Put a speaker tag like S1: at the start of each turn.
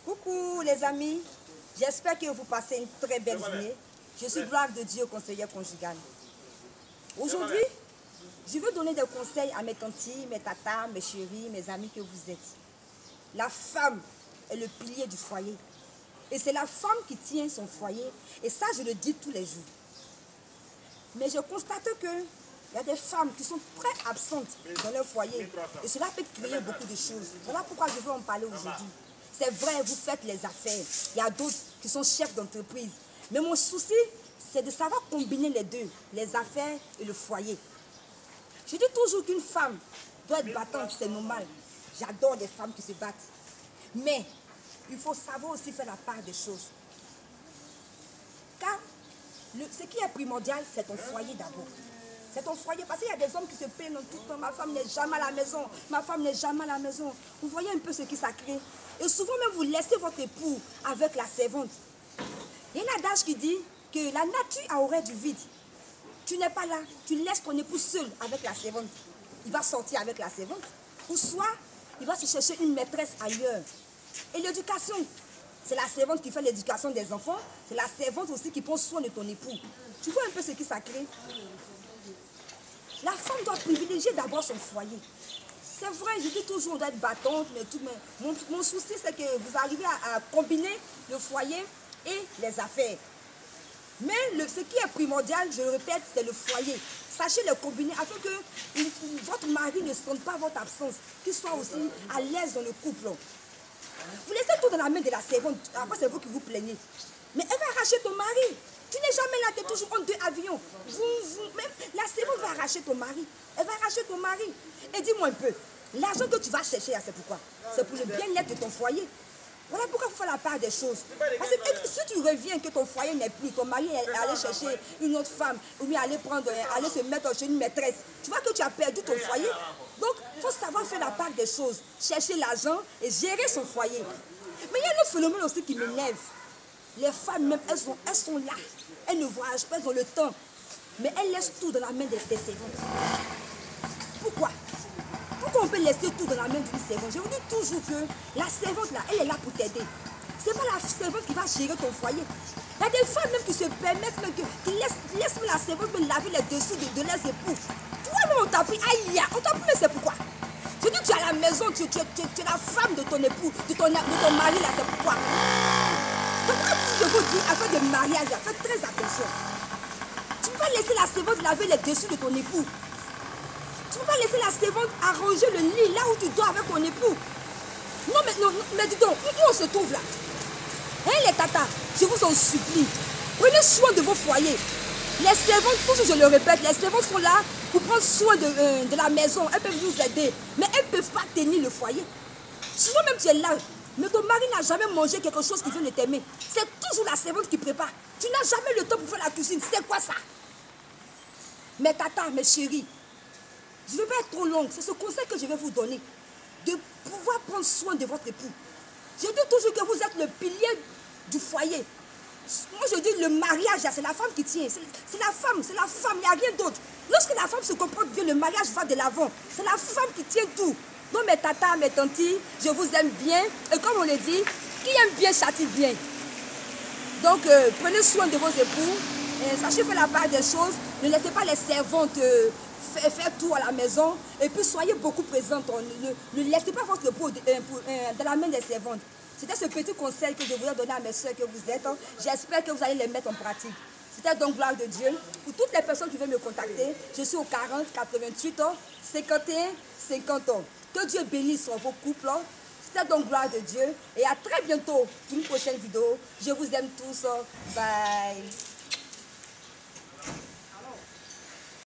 S1: Coucou les amis, j'espère que vous passez une très belle journée. Je suis Gloire de Dieu, conseillère conjugale. Aujourd'hui, je veux donner des conseils à mes tantis, mes tatas, mes chéris, mes amis que vous êtes. La femme est le pilier du foyer. Et c'est la femme qui tient son foyer. Et ça, je le dis tous les jours. Mais je constate qu'il y a des femmes qui sont très absentes dans leur foyer. Et cela peut créer beaucoup de choses. Voilà pourquoi je veux en parler aujourd'hui. C'est vrai, vous faites les affaires. Il y a d'autres qui sont chefs d'entreprise. Mais mon souci, c'est de savoir combiner les deux, les affaires et le foyer. Je dis toujours qu'une femme doit être battante, c'est normal. J'adore les femmes qui se battent. Mais il faut savoir aussi faire la part des choses. Car ce qui est primordial, c'est ton foyer d'abord. C'est ton foyer, parce qu'il y a des hommes qui se plaignent tout le temps. Ma femme n'est jamais à la maison. Ma femme n'est jamais à la maison. Vous voyez un peu ce qui ça crée. Et souvent même, vous laissez votre époux avec la servante. Il y a un adage qui dit que la nature a horreur du vide. Tu n'es pas là. Tu laisses ton époux seul avec la servante. Il va sortir avec la servante. Ou soit, il va se chercher une maîtresse ailleurs. Et l'éducation, c'est la servante qui fait l'éducation des enfants. C'est la servante aussi qui prend soin de ton époux. Tu vois un peu ce qui ça crée. La femme doit privilégier d'abord son foyer. C'est vrai, je dis toujours, on doit être battante, mais mon souci, c'est que vous arrivez à combiner le foyer et les affaires. Mais ce qui est primordial, je le répète, c'est le foyer. Sachez le combiner afin que votre mari ne sente pas votre absence, qu'il soit aussi à l'aise dans le couple. Vous laissez tout dans la main de la servante, après c'est vous qui vous plaignez. Mais elle va arracher ton mari. Tu n'es jamais là, tu es toujours en deux avions. Même la servante va arracher ton mari. Elle va arracher ton mari. Et dis-moi un peu, l'argent que tu vas chercher, c'est pourquoi? C'est pour le bien-être de ton foyer. Voilà pourquoi il faut faire la part des choses. Parce que si tu reviens que ton foyer n'est plus, ton mari est allé chercher une autre femme, ou bien aller se mettre chez une maîtresse, tu vois que tu as perdu ton foyer. Donc, il faut savoir faire la part des choses, chercher l'argent et gérer son foyer. Mais il y a un autre phénomène aussi qui m'énerve. Les femmes même, elles sont là. Elles ne voyagent pas, elles ont le temps. Mais elles laissent tout dans la main des servantes. Pourquoi? Pourquoi on peut laisser tout dans la main d'une servante? Je vous dis toujours que la servante là, elle est là pour t'aider. Ce n'est pas la servante qui va gérer ton foyer. Il y a des femmes même qui se permettent, qui laissent la servante laver les dessous de leurs époux. Toi-même on t'a pris, aïe, on t'a pris, mais c'est pourquoi? Je dis que tu es à la maison, tu es la femme de ton époux, de ton mari là, c'est pourquoi? C'est pourquoi je vous dis, afin de mariage, faites très attention. Tu ne peux pas laisser la servante laver les dessous de ton époux. Tu ne peux pas laisser la servante arranger le lit là où tu dors avec ton époux. Non, mais dis donc, où on se trouve là? Hein, les tatas, je vous en supplie, prenez soin de vos foyers. Les servantes, toujours je le répète, les servantes sont là pour prendre soin de la maison. Elles peuvent vous aider, mais elles ne peuvent pas tenir le foyer. Souvent même tu es là, mais ton mari n'a jamais mangé quelque chose qui vient de t'aimer. C'est toujours la servante qui prépare. Tu n'as jamais le temps pour faire la cuisine. C'est quoi ça? Mes tatas, mes chéris, je ne vais pas être trop longue. C'est ce conseil que je vais vous donner. De pouvoir prendre soin de votre époux. Je dis toujours que vous êtes le pilier du foyer. Moi je dis le mariage, c'est la femme qui tient. C'est la femme, il n'y a rien d'autre. Lorsque la femme se comporte bien, le mariage va de l'avant. C'est la femme qui tient tout. Donc mes tatas, mes tantis, je vous aime bien. Et comme on le dit, qui aime bien châtie bien. Donc prenez soin de vos époux. Sachez faire la part des choses. Ne laissez pas les servantes faire tout à la maison. Et puis soyez beaucoup présentes. Ne laissez pas votre époux dans la main des servantes. C'était ce petit conseil que je voulais donner à mes soeurs que vous êtes. J'espère que vous allez les mettre en pratique. C'était donc Gloire de Dieu. Pour toutes les personnes qui veulent me contacter, je suis au 40 88 51 50 ans. Que Dieu bénisse vos couples. C'était donc Gloire de Dieu. Et à très bientôt pour une prochaine vidéo. Je vous aime tous. Bye.